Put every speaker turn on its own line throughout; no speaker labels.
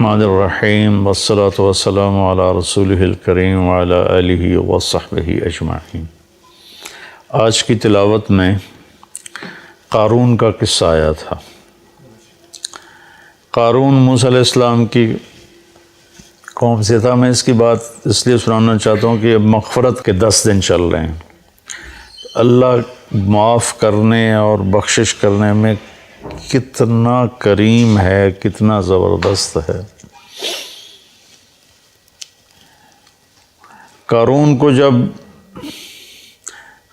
الرحمن الرحیم والصلاة والسلام علی رسولہ الکریم وعلی آلہ وصحبہ اجمعین۔ آج کی تلاوت میں قارون کا قصہ آیا تھا۔ قارون موسیٰ علیہ السلام کی قوم سے تھا۔ میں اس کی بات اس لیے سنانا چاہتا ہوں کہ اب مغفرت کے 10 دن چل رہے ہیں۔ اللہ معاف کرنے اور بخشش کرنے میں کتنا کریم ہے، کتنا زبردست ہے۔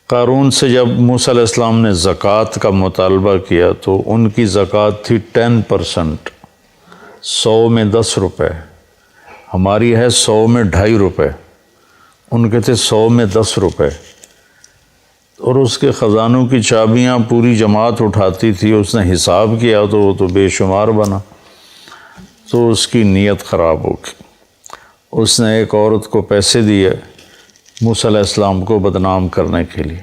قارون سے جب موسیٰ علیہ السلام نے زکوٰۃ کا مطالبہ کیا تو ان کی زکوٰۃ تھی 10%، 100 میں 10 روپے۔ ہماری ہے 100 میں 2.5 روپے، ان کے تھے 100 میں 10 روپے۔ اور اس کے خزانوں کی چابیاں پوری جماعت اٹھاتی تھی۔ اس نے حساب کیا تو وہ تو بے شمار بنا، تو اس کی نیت خراب ہو گئی۔ اس نے ایک عورت کو پیسے دیے موسیٰ علیہ السلام کو بدنام کرنے کے لیے،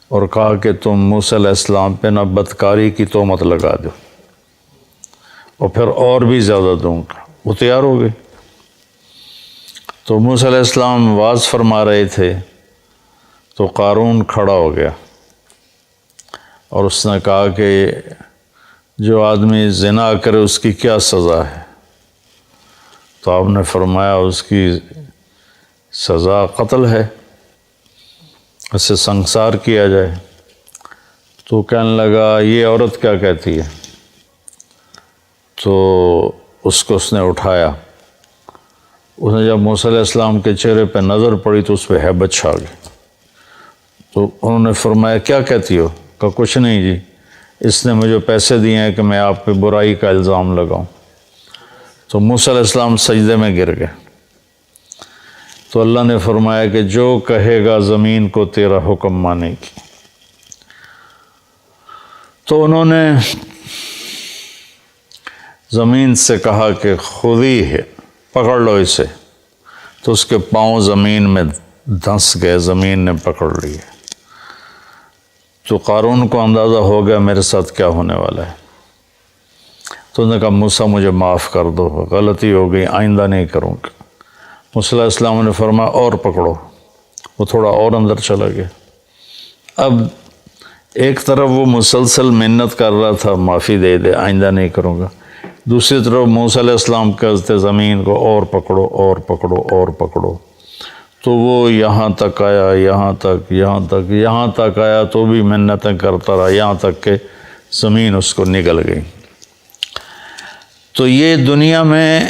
اور کہا کہ تم موسیٰ علیہ السلام پہ نہ بدکاری کی تہمت لگا دو، اور پھر اور بھی زیادہ دوں گا۔ وہ تیار ہو گئے۔ تو موسیٰ علیہ السلام وعظ فرما رہے تھے تو قارون کھڑا ہو گیا اور اس نے کہا کہ جو آدمی زنا کرے اس کی کیا سزا ہے؟ تو آپ نے فرمایا اس کی سزا قتل ہے، اسے سنسار کیا جائے۔ تو کہنے لگا یہ عورت کیا کہتی ہے؟ تو اس نے اٹھایا۔ اس نے جب موسیٰ علیہ السلام کے چہرے پہ نظر پڑی تو اس پہ ہیبت چھا گئی۔ تو انہوں نے فرمایا کیا کہتی ہو؟ کہا کچھ نہیں جی، اس نے مجھے پیسے دیے ہیں کہ میں آپ پہ برائی کا الزام لگاؤں۔ تو موسیٰ علیہ السلام سجدے میں گر گئے۔ تو اللہ نے فرمایا کہ جو کہے گا زمین کو تیرا حکم مانے گی۔ تو انہوں نے زمین سے کہا کہ خودی ہے، پکڑ لو اسے۔ تو اس کے پاؤں زمین میں دھنس گئے، زمین نے پکڑ لیے۔ تو قارون کو اندازہ ہو گیا میرے ساتھ کیا ہونے والا ہے۔ تو انہوں نے کہا موسیٰ مجھے معاف کر دو، غلطی ہو گئی، آئندہ نہیں کروں گا۔ موسیٰ علیہ السلام نے فرمایا اور پکڑو۔ وہ تھوڑا اور اندر چلا گیا۔ اب ایک طرف وہ مسلسل منت کر رہا تھا معافی دے دے، آئندہ نہیں کروں گا، دوسری طرف موسیٰ علیہ السلام کہتے زمین کو اور پکڑو اور پکڑو اور پکڑو۔ تو وہ یہاں تک آیا، یہاں تک آیا تو بھی منتیں کرتا رہا، یہاں تک کہ زمین اس کو نگل گئی۔ تو یہ دنیا میں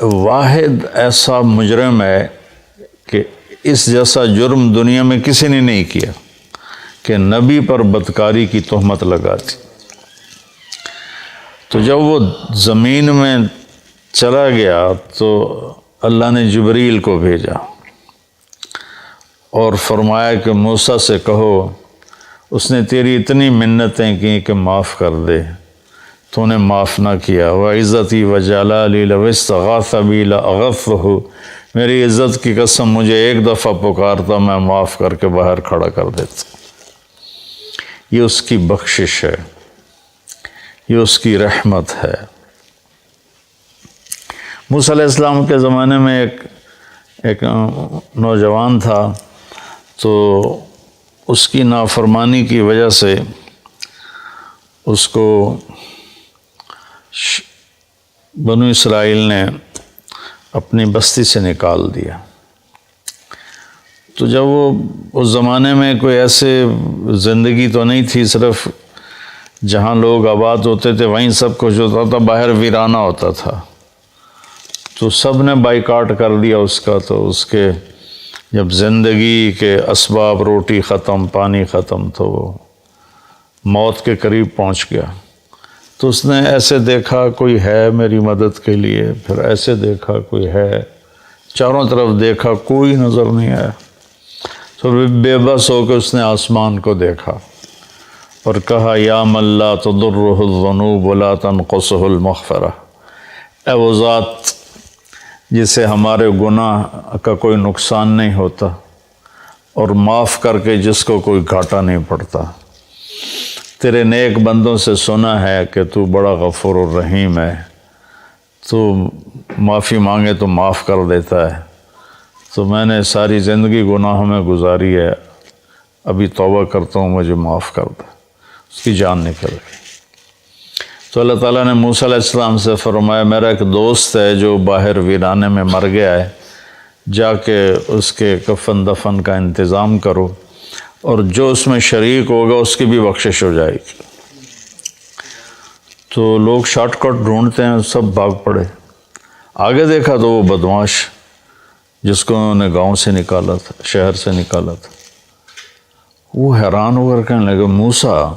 واحد ایسا مجرم ہے کہ اس جیسا جرم دنیا میں کسی نے نہیں کیا کہ نبی پر بدکاری کی تہمت لگا دی۔ تو جب وہ زمین میں چلا گیا تو اللہ نے جبریل کو بھیجا اور فرمایا کہ موسیٰ سے کہو اس نے تیری اتنی منتیں کی کہ معاف کر دے، تو نے معاف نہ کیا۔ وَعِزَّتِي وَجَلَالِي لَوْ اسْتَغَاثَ بِي لَأَغَثْتُهُ، میری عزت کی قسم مجھے ایک دفعہ پکارتا میں معاف کر کے باہر کھڑا کر دیتا۔ یہ اس کی بخشش ہے، یہ اس کی رحمت ہے۔ موسیٰ علیہ السلام کے زمانے میں ایک نوجوان تھا، تو اس کی نافرمانی کی وجہ سے اس کو بنو اسرائیل نے اپنی بستی سے نکال دیا۔ تو جب وہ اس زمانے میں کوئی ایسے زندگی تو نہیں تھی، صرف جہاں لوگ آباد ہوتے تھے وہیں سب کچھ ہوتا تھا، باہر ویرانہ ہوتا تھا۔ تو سب نے بائیکاٹ کر دیا اس کا۔ تو اس کے جب زندگی کے اسباب، روٹی ختم، پانی ختم، تو وہ موت کے قریب پہنچ گیا۔ تو اس نے ایسے دیکھا کوئی ہے میری مدد کے لیے، پھر ایسے دیکھا کوئی ہے، چاروں طرف دیکھا کوئی نظر نہیں آیا۔ تو بے بس ہو کے اس نے آسمان کو دیکھا اور کہا یا من لا تضرہ الذنوب ولا تنقصہ المغفرہ، اے وہ ذات جسے ہمارے گناہ کا کوئی نقصان نہیں ہوتا اور معاف کر کے جس کو کوئی گھاٹا نہیں پڑتا، تیرے نیک بندوں سے سنا ہے کہ تو بڑا غفور الرحیم ہے، تو معافی مانگے تو معاف کر دیتا ہے، تو میں نے ساری زندگی گناہوں میں گزاری ہے، ابھی توبہ کرتا ہوں، مجھے معاف کر دے۔ اس کی جان نکل گئی۔ تو اللہ تعالیٰ نے موسیٰ علیہ السلام سے فرمایا میرا ایک دوست ہے جو باہر ویرانے میں مر گیا ہے، جا کے اس کے کفن دفن کا انتظام کرو، اور جو اس میں شریک ہوگا اس کی بھی بخشش ہو جائے گی۔ تو لوگ شارٹ کٹ ڈھونڈتے ہیں، سب بھاگ پڑے۔ آگے دیکھا تو وہ بدمعاش جس کو انہوں نے گاؤں سے نکالا تھا، شہر سے نکالا تھا، وہ حیران ہو کر کہنے لگے موسیٰ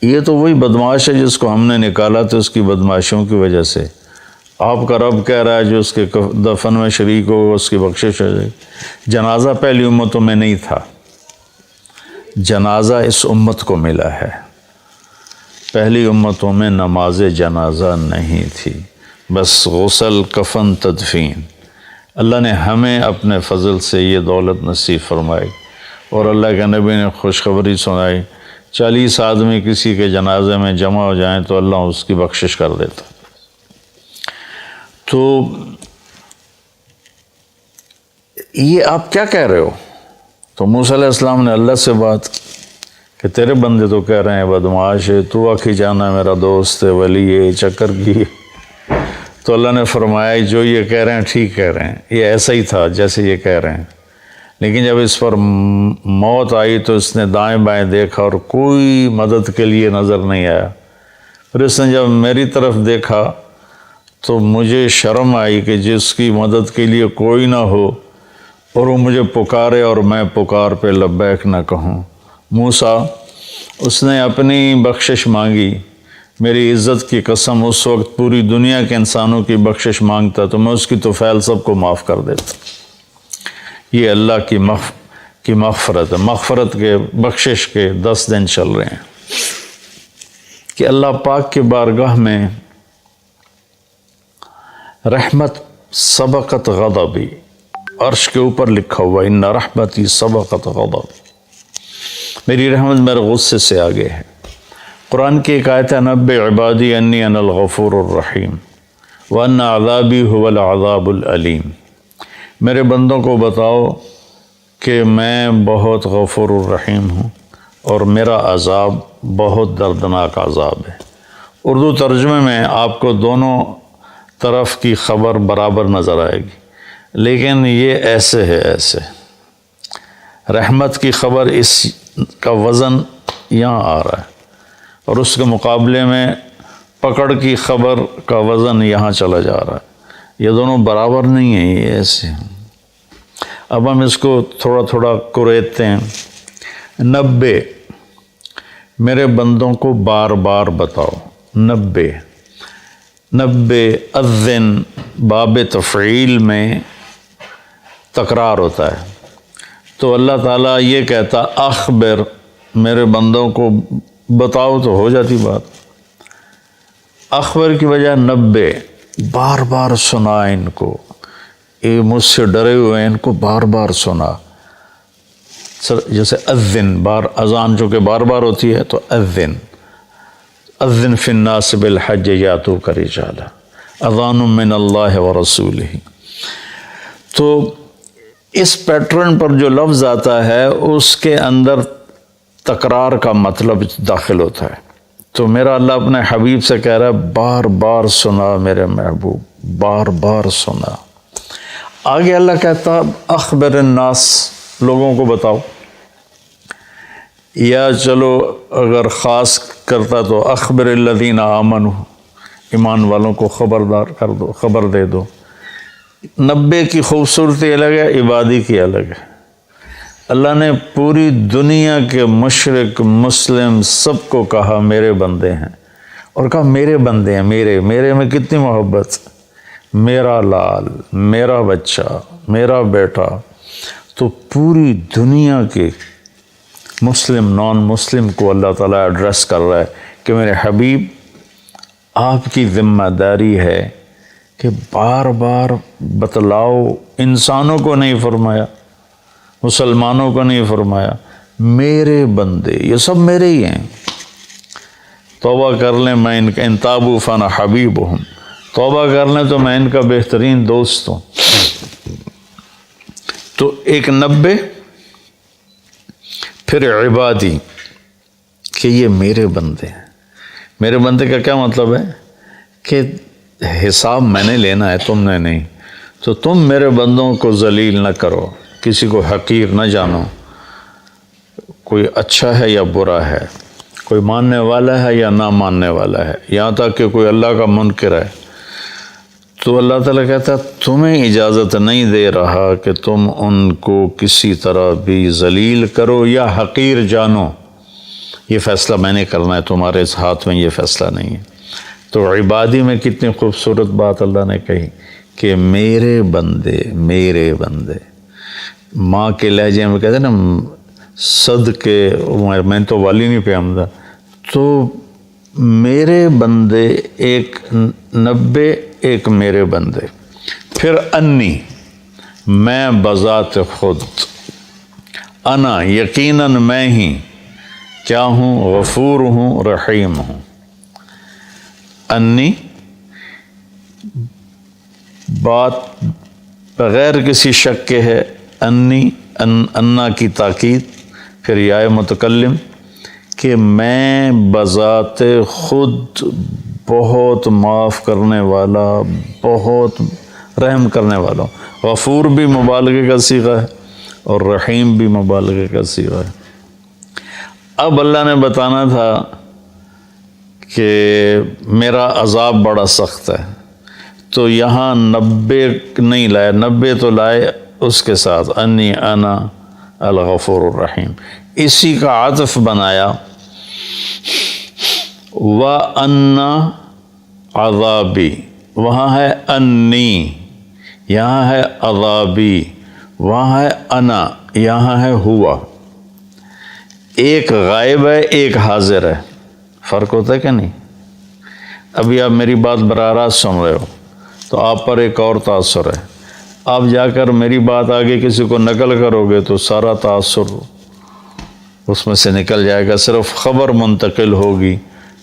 یہ تو وہی بدمعاش ہے جس کو ہم نے نکالا تھا اس کی بدمعاشیوں کی وجہ سے، آپ کا رب کہہ رہا ہے جو اس کے دفن میں شریک ہوگا اس کی بخشش ہو جائے گی۔ جنازہ پہلی امتوں میں نہیں تھا، جنازہ اس امت کو ملا ہے، پہلی امتوں میں نماز جنازہ نہیں تھی، بس غسل، کفن، تدفین۔ اللہ نے ہمیں اپنے فضل سے یہ دولت نصیب فرمائی، اور اللہ کے نبی نے خوشخبری سنائی 40 آدمی کسی کے جنازے میں جمع ہو جائیں تو اللہ اس کی بخشش کر دیتا۔ تو یہ آپ کیا کہہ رہے ہو؟ تو موسیٰ علیہ السلام نے اللہ سے بات کہ تیرے بندے تو کہہ رہے ہیں بدمعاش ہے، تو آخی جانا میرا دوست ہے، ولی ہے، چکر کی۔ تو اللہ نے فرمایا جو یہ کہہ رہے ہیں ٹھیک کہہ رہے ہیں، یہ ایسا ہی تھا جیسے یہ کہہ رہے ہیں، لیکن جب اس پر موت آئی تو اس نے دائیں بائیں دیکھا اور کوئی مدد کے لیے نظر نہیں آیا۔ پھر اس نے جب میری طرف دیکھا تو مجھے شرم آئی کہ جس کی مدد کے لیے کوئی نہ ہو اور وہ مجھے پکارے اور میں پکار پہ لبیک نہ کہوں۔ موسیٰ اس نے اپنی بخشش مانگی، میری عزت کی قسم اس وقت پوری دنیا کے انسانوں کی بخشش مانگتا تو میں اس کی طفیل سب کو معاف کر دیتا۔ یہ اللہ کی مغفرت ہے، مغفرت کے بخشش کے 10 دن چل رہے ہیں کہ اللہ پاک کی بارگاہ میں رحمت سبقت غضبی، عرش کے اوپر لکھا ہوا ان رحمتی سبقت غضبی، میری رحمت میرے غصے سے آگے ہے۔ قرآن کی ایک آیت ہے نبئ عبادی انی انا الغفور الرحیم وان عذابی هو العذاب العلیم، میرے بندوں کو بتاؤ کہ میں بہت غفور الرحیم ہوں اور میرا عذاب بہت دردناک عذاب ہے۔ اردو ترجمے میں آپ کو دونوں طرف کی خبر برابر نظر آئے گی، لیکن یہ ایسے ہے، ایسے رحمت کی خبر اس کا وزن یہاں آ رہا ہے اور اس کے مقابلے میں پکڑ کی خبر کا وزن یہاں چلا جا رہا ہے، یہ دونوں برابر نہیں ہیں، یہ ایسے ہیں۔ اب ہم اس کو تھوڑا تھوڑا کریدتے ہیں۔ 90 میرے بندوں کو بار بار بتاؤ، 90 اذن باب تفعیل میں تکرار ہوتا ہے، تو اللہ تعالیٰ یہ کہتا اخبر میرے بندوں کو بتاؤ تو ہو جاتی بات، اخبر کی وجہ 90 بار بار سنا ان کو، یہ مجھ سے ڈرے ہوئے ہیں ان کو بار بار سنا۔ جیسے اذن بار اذان جو کہ بار بار ہوتی ہے تو اذن فی الناس بالحج یاتوک رجالا اذان من اللہ ورسولہ۔ تو اس پیٹرن پر جو لفظ آتا ہے اس کے اندر تکرار کا مطلب داخل ہوتا ہے، تو میرا اللہ اپنے حبیب سے کہہ رہا ہے بار بار سنا میرے محبوب، بار بار سنا۔ آگے اللہ کہتا اخبر الناس لوگوں کو بتاؤ، یا چلو اگر خاص کرتا تو اخبر الذین آمنوا ایمان والوں کو خبردار کر دو، خبر دے دو۔ 90 کی خوبصورتی الگ ہے، عبادی کی الگ ہے۔ اللہ نے پوری دنیا کے مشرق مسلم سب کو کہا میرے بندے ہیں، اور کہا میرے بندے ہیں، میرے میں کتنی محبت، میرا لال، میرا بچہ، میرا بیٹا۔ تو پوری دنیا کے مسلم نان مسلم کو اللہ تعالیٰ ایڈریس کر رہا ہے کہ میرے حبیب آپ کی ذمہ داری ہے کہ بار بار بتلاؤ، انسانوں کو نہیں فرمایا، مسلمانوں کو نہیں فرمایا، میرے بندے یہ سب میرے ہی ہیں، توبہ کر لیں میں ان تابوا فانا حبیبہم، توبہ کر لیں تو میں ان کا بہترین دوست ہوں. تو ایک 90، پھر عبادی کہ یہ میرے بندے ہیں. میرے بندے کا کیا مطلب ہے کہ حساب میں نے لینا ہے، تم نے نہیں. تو تم میرے بندوں کو ذلیل نہ کرو، کسی کو حقیر نہ جانو، کوئی اچھا ہے یا برا ہے، کوئی ماننے والا ہے یا نہ ماننے والا ہے، یہاں تک کہ کوئی اللہ کا منکر ہے. تو اللہ تعالیٰ کہتا ہے تمہیں اجازت نہیں دے رہا کہ تم ان کو کسی طرح بھی ذلیل کرو یا حقیر جانو. یہ فیصلہ میں نے کرنا ہے، تمہارے اس ہاتھ میں یہ فیصلہ نہیں ہے. تو عبادی میں کتنی خوبصورت بات اللہ نے کہی کہ میرے بندے، میرے بندے. ماں کے لہجے میں کہتے ہیں نا صدقے، میں تو والی نہیں پہ آمدہ. تو میرے بندے ایک 90، ایک میرے بندے. پھر انی، میں بذات خود، انا یقیناً میں ہی کیا ہوں، غفور ہوں، رحیم ہوں. انی بات بغیر کسی شک کے ہے. انی، انا کی تاکید، پھر یا متکلم کہ میں بذات خود بہت معاف کرنے والا، بہت رحم کرنے والا ہوں. غفور بھی مبالغے کا صیغہ ہے اور رحیم بھی مبالغے کا صیغہ ہے. اب اللہ نے بتانا تھا کہ میرا عذاب بڑا سخت ہے، تو یہاں 90 نہیں لائے، 90 تو لائے اس کے ساتھ انی انا الغفور الرحیم. اسی کا عطف بنایا وَأَنَّ عَذَابِي. وہاں ہے انی، یہاں ہے عذابی، وہاں ہے انا، یہاں ہے ہوا. ایک غائب ہے، ایک حاضر ہے. فرق ہوتا ہے کہ نہیں؟ ابھی آپ میری بات براہ راست سن رہے ہو تو آپ پر ایک اور تاثر ہے. آپ جا کر میری بات آگے کسی کو نقل کرو گے تو سارا تاثر اس میں سے نکل جائے گا. صرف خبر منتقل ہوگی،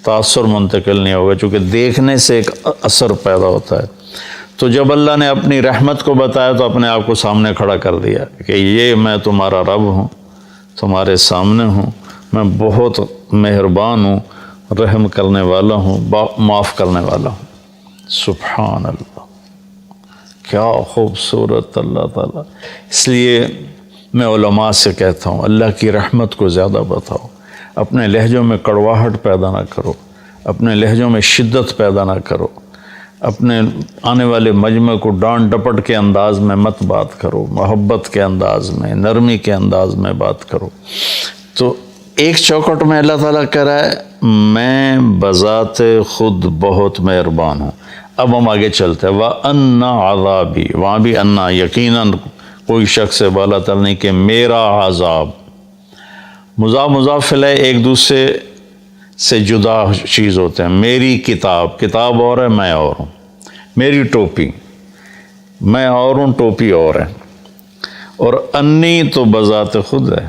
تاثر منتقل نہیں ہوگا، چونکہ دیکھنے سے ایک اثر پیدا ہوتا ہے. تو جب اللہ نے اپنی رحمت کو بتایا تو اپنے آپ کو سامنے کھڑا کر دیا کہ یہ میں تمہارا رب ہوں، تمہارے سامنے ہوں، میں بہت مہربان ہوں، رحم کرنے والا ہوں، معاف کرنے والا ہوں. سبحان اللہ، کیا خوبصورت اللہ تعالیٰ. اس لیے میں علماء سے کہتا ہوں اللہ کی رحمت کو زیادہ بتاؤ. اپنے لہجوں میں کڑواہٹ پیدا نہ کرو، اپنے لہجوں میں شدت پیدا نہ کرو، اپنے آنے والے مجمع کو ڈانٹ ڈپٹ کے انداز میں مت بات کرو، محبت کے انداز میں، نرمی کے انداز میں بات کرو. تو ایک چوکٹ میں اللہ تعالیٰ کہہ رہا ہے میں بذات خود بہت مہربان ہوں. اب ہم آگے چلتے ہیں. وَأَنَّ عَذَابِي، وہاں بھی انا، یقیناً کوئی شخص سے بالا تر نہیں کہ میرا عذاب. مضاف مضاف الیہ ایک دوسرے سے جدا چیز ہوتے ہیں. میری کتاب، کتاب اور ہے، میں اور ہوں. میری ٹوپی، میں اور ہوں، ٹوپی اور ہے. اور انی تو بذات خود ہے.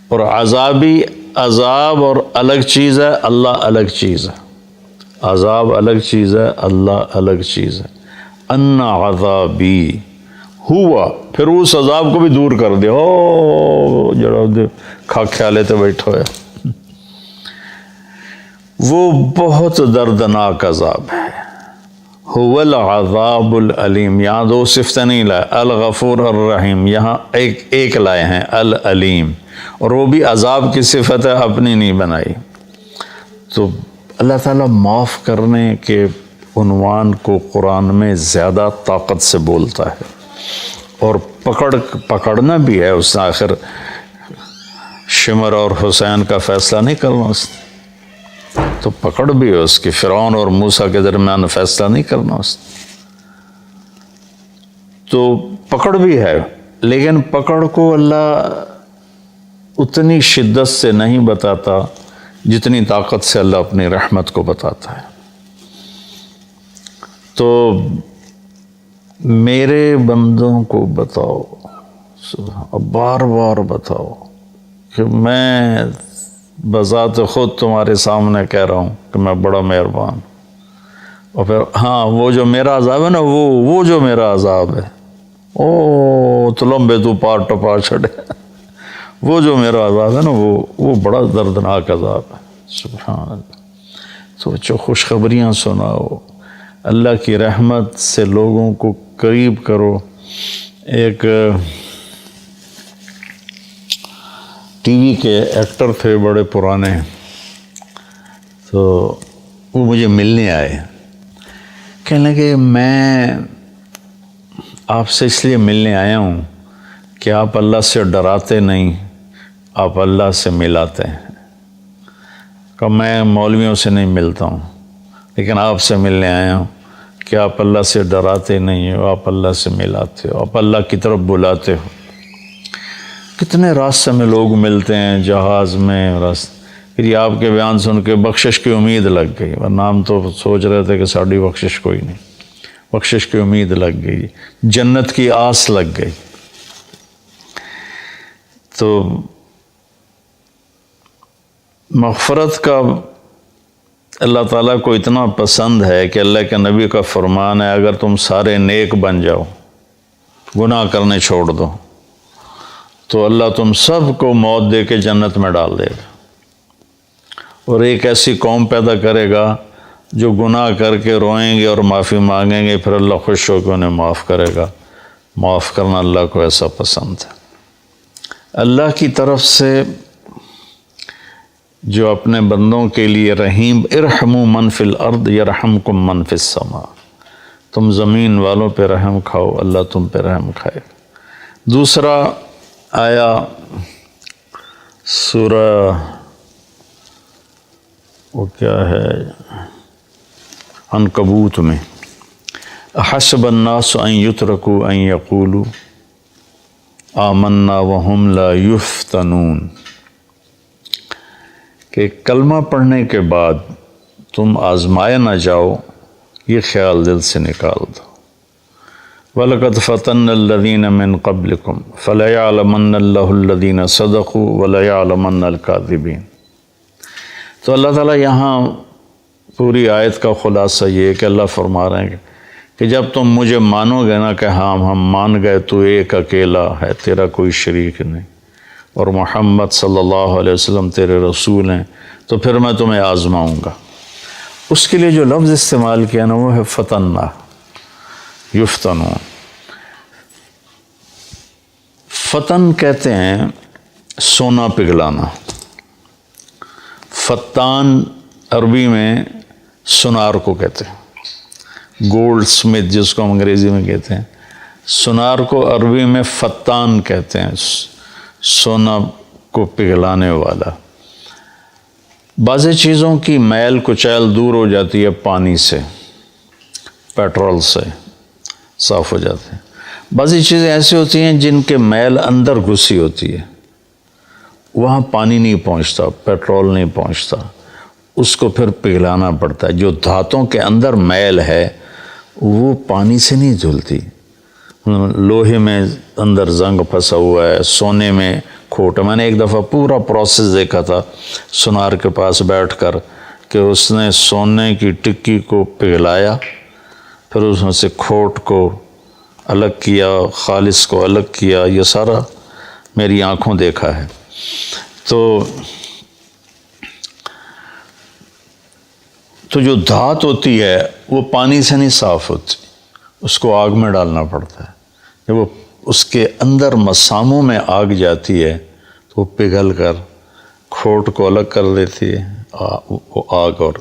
اور عذابی، عذاب اور الگ چیز ہے، اللہ الگ چیز ہے. عذاب الگ چیز ہے، اللہ الگ چیز ہے. ان عذابی ہوا، پھر اس عذاب کو بھی دور کر دیا. او جڑا کھا خیالے تے بیٹھا ہوا ہے، وہ بہت دردناک عذاب ہے. هو العذاب العلیم. یہاں دو صفتیں نہیں لائے، الغفور الرحیم، یہاں ایک لائے ہیں العلیم، اور وہ بھی عذاب کی صفت ہے، اپنی نہیں بنائی. تو اللہ تعالیٰ معاف کرنے کے عنوان کو قرآن میں زیادہ طاقت سے بولتا ہے، اور پکڑنا بھی ہے. اس نے آخر شمر اور حسین کا فیصلہ نہیں کرنا، اس نے تو پکڑ بھی ہے اس کی. فرعون اور موسیٰ کے درمیان فیصلہ نہیں کرنا اس نے، تو پکڑ بھی ہے. لیکن پکڑ کو اللہ اتنی شدت سے نہیں بتاتا جتنی طاقت سے اللہ اپنی رحمت کو بتاتا ہے. تو میرے بندوں کو بتاؤ، بار بار بتاؤ کہ میں بذات خود تمہارے سامنے کہہ رہا ہوں کہ میں بڑا مہربان. اور پھر ہاں وہ جو میرا عذاب ہے نا، وہ جو میرا عذاب ہے، او تو لمبے تو پار ٹپا چھڑے، وہ جو میرا عذاب ہے نا وہ بڑا دردناک عذاب ہے۔ سبحان اللہ۔ تو بچوں خوشخبریاں سناؤ، اللہ کی رحمت سے لوگوں کو قریب کرو۔ ایک ٹی وی کے ایکٹر تھے بڑے پرانے، تو وہ مجھے ملنے آئے، کہنے لگے میں آپ سے اس لیے ملنے آیا ہوں کہ آپ اللہ سے ڈراتے نہیں، آپ اللہ سے ملاتے ہیں۔ کہ میں مولویوں سے نہیں ملتا ہوں، لیکن آپ سے ملنے آیا ہوں کہ آپ اللہ سے ڈراتے نہیں ہو، آپ اللہ سے ملاتے ہو، آپ اللہ کی طرف بلاتے ہو۔ کتنے راستے میں لوگ ملتے ہیں، جہاز میں پھر یہ آپ کے بیان سن کے بخشش کی امید لگ گئی، ورنہ ہم تو سوچ رہے تھے کہ ساڑھی بخشش کوئی نہیں، بخشش کی امید لگ گئی، جنت کی آس لگ گئی۔ تو مغفرت کا اللہ تعالیٰ کو اتنا پسند ہے کہ اللہ کے نبی کا فرمان ہے، اگر تم سارے نیک بن جاؤ، گناہ کرنے چھوڑ دو، تو اللہ تم سب کو موت دے کے جنت میں ڈال دے گا، اور ایک ایسی قوم پیدا کرے گا جو گناہ کر کے روئیں گے اور معافی مانگیں گے، پھر اللہ خوش ہو کے انہیں معاف کرے گا۔ معاف کرنا اللہ کو ایسا پسند ہے۔ اللہ کی طرف سے جو اپنے بندوں کے لیے رحیم، ارحموا من فی الارض یرحمکم من فی السماء، تم زمین والوں پہ رحم کھاؤ، اللہ تم پہ رحم کھائے۔ دوسرا آیا سورہ وہ کیا ہے عنکبوت میں، احسب الناس ان یترکوا ان یقولوا آمنا وہم لا یفتنون، کہ کلمہ پڑھنے کے بعد تم آزمائے نہ جاؤ، یہ خیال دل سے نکال دو۔ وَلَقَدْ فَتَنَّ الَّذِينَ مِن قَبْلِكُمْ فَلَيَعْلَمَنَّ اللَّهُ الَّذِينَ صَدَقُوا وَلَيَعْلَمَنَّ الْكَاذِبِينَ۔ تو اللہ تعالیٰ یہاں پوری آیت کا خلاصہ یہ ہے کہ اللہ فرما رہے ہیں کہ جب تم مجھے مانو گے نا کہ ہاں ہم مان گئے تو ایک اکیلا ہے، تیرا کوئی شریک نہیں، اور محمد صلی اللہ علیہ وسلم تیرے رسول ہیں، تو پھر میں تمہیں آزماؤں گا۔ اس کے لیے جو لفظ استعمال کیا نا وہ ہے فتنہ، یفتنون۔ فتن کہتے ہیں سونا پگھلانا، فتان عربی میں سنار کو کہتے ہیں، گولڈ سمتھ جس کو ہم انگریزی میں کہتے ہیں، سنار کو عربی میں فتان کہتے ہیں، سونا کو پگھلانے والا۔ بعض چیزوں کی میل کچیل دور ہو جاتی ہے پانی سے، پیٹرول سے صاف ہو جاتے ہیں۔ بعضی چیزیں ایسی ہوتی ہیں جن کے میل اندر گھسی ہوتی ہے، وہاں پانی نہیں پہنچتا، پیٹرول نہیں پہنچتا، اس کو پھر پگھلانا پڑتا ہے۔ جو دھاتوں کے اندر میل ہے وہ پانی سے نہیں دھلتی، لوہے میں اندر زنگ پھنسا ہوا ہے، سونے میں کھوٹ۔ میں نے ایک دفعہ پورا پروسیس دیکھا تھا سنار کے پاس بیٹھ کر، کہ اس نے سونے کی ٹکی کو پگھلایا، پھر اس میں سے کھوٹ کو الگ کیا، خالص کو الگ کیا، یہ سارا میری آنکھوں دیکھا ہے۔ تو جو دھات ہوتی ہے وہ پانی سے نہیں صاف ہوتی، اس کو آگ میں ڈالنا پڑتا ہے۔ جب وہ اس کے اندر مساموں میں آگ جاتی ہے تو وہ پگھل کر کھوٹ کو الگ کر دیتی ہے، وہ آگ اور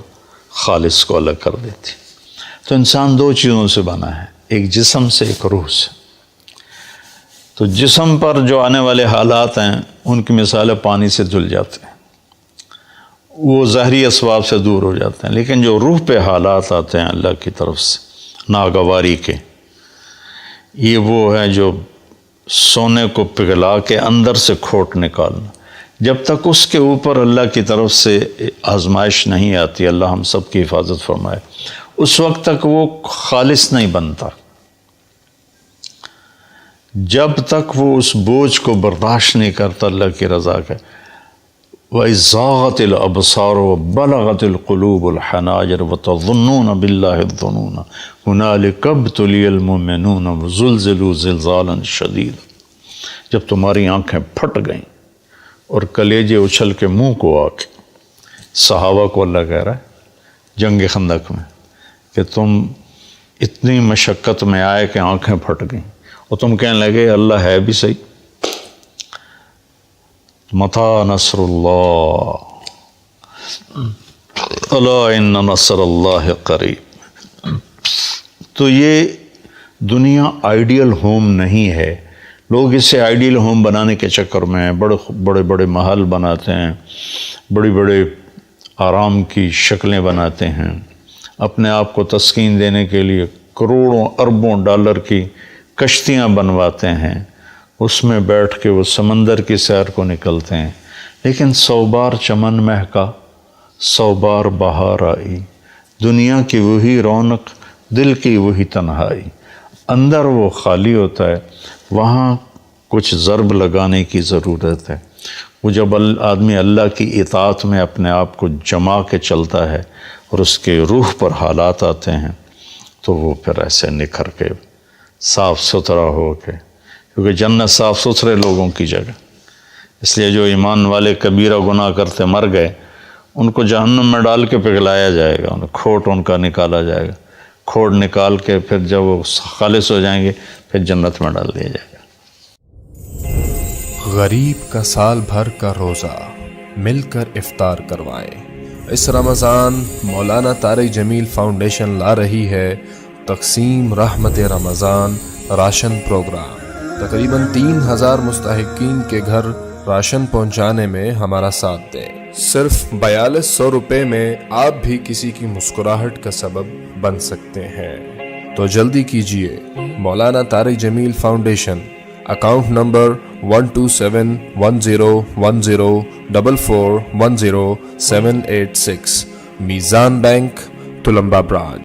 خالص کو الگ کر دیتی ہے۔ تو انسان دو چیزوں سے بنا ہے، ایک جسم سے، ایک روح سے۔ تو جسم پر جو آنے والے حالات ہیں ان کی مثال پانی سے دھل جاتے ہیں، وہ ظاہری اسباب سے دور ہو جاتے ہیں، لیکن جو روح پہ حالات آتے ہیں اللہ کی طرف سے ناگواری کے، یہ وہ ہے جو سونے کو پگھلا کے اندر سے کھوٹ نکالنا۔ جب تک اس کے اوپر اللہ کی طرف سے آزمائش نہیں آتی، اللہ ہم سب کی حفاظت فرمائے، اس وقت تک وہ خالص نہیں بنتا۔ جب تک وہ اس بوجھ کو برداشت نہیں کرتا اللہ کی رضا کا، وَإِذْ زَاغَتِ الْأَبْصَارُ وَبَلَغَتِ الْقُلُوبُ الْحَنَاجِرَ وَتَظُنُّونَ بِاللَّهِ الظُّنُونَ هُنَالِكَ ابْتُلِيَ الْمُؤْمِنُونَ وَزُلْزِلُوا زِلْزَالًا شَدِيدًا۔ جب تمہاری آنکھیں پھٹ گئیں اور کلیجے اچھل کے منہ کو آ کے، صحابہ کو اللہ کہہ رہا ہے جنگ خندق میں کہ تم اتنی مشقت میں آئے کہ آنکھیں پھٹ گئیں اور تم کہنے لگے اللہ ہے بھی صحیح، متی نصر اللہ الا ان نصر اللہ قریب۔ تو یہ دنیا آئیڈیل ہوم نہیں ہے۔ لوگ اسے آئیڈیل ہوم بنانے کے چکر میں بڑے بڑے محل بناتے ہیں، بڑی بڑے آرام کی شکلیں بناتے ہیں، اپنے آپ کو تسکین دینے کے لیے کروڑوں اربوں ڈالر کی کشتیاں بنواتے ہیں، اس میں بیٹھ کے وہ سمندر کی سیر کو نکلتے ہیں، لیکن 100 بار چمن مہکا 100 بار بہار آئی، دنیا کی وہی رونق دل کی وہی تنہائی، اندر وہ خالی ہوتا ہے، وہاں کچھ ضرب لگانے کی ضرورت ہے۔ وہ جب آدمی اللہ کی اطاعت میں اپنے آپ کو جما کے چلتا ہے اور اس کے روح پر حالات آتے ہیں تو وہ پھر ایسے نکھر کے صاف ستھرا ہو کے، کیونکہ جنت صاف ستھرے لوگوں کی جگہ، اس لیے جو ایمان والے کبیرہ گناہ کرتے مر گئے ان کو جہنم میں ڈال کے پگھلایا جائے گا، کھوٹ ان کا نکالا جائے گا، کھوٹ نکال کے پھر جب وہ خالص ہو جائیں گے پھر جنت میں ڈال دیا جائے گا۔
غریب کا سال بھر کا روزہ مل کر افطار کروائیں۔ اس رمضان مولانا طارق جمیل فاؤنڈیشن لا رہی ہے تقسیم رحمت رمضان راشن پروگرام۔ تقریباً 3000 مستحقین کے گھر راشن پہنچانے میں ہمارا ساتھ دیں۔ صرف 4200 روپے میں آپ بھی کسی کی مسکراہٹ کا سبب بن سکتے ہیں، تو جلدی کیجیے۔ مولانا طارق جمیل فاؤنڈیشن، اکاؤنٹ نمبر 127101044100786، میزان بینک، تلمبا برانچ۔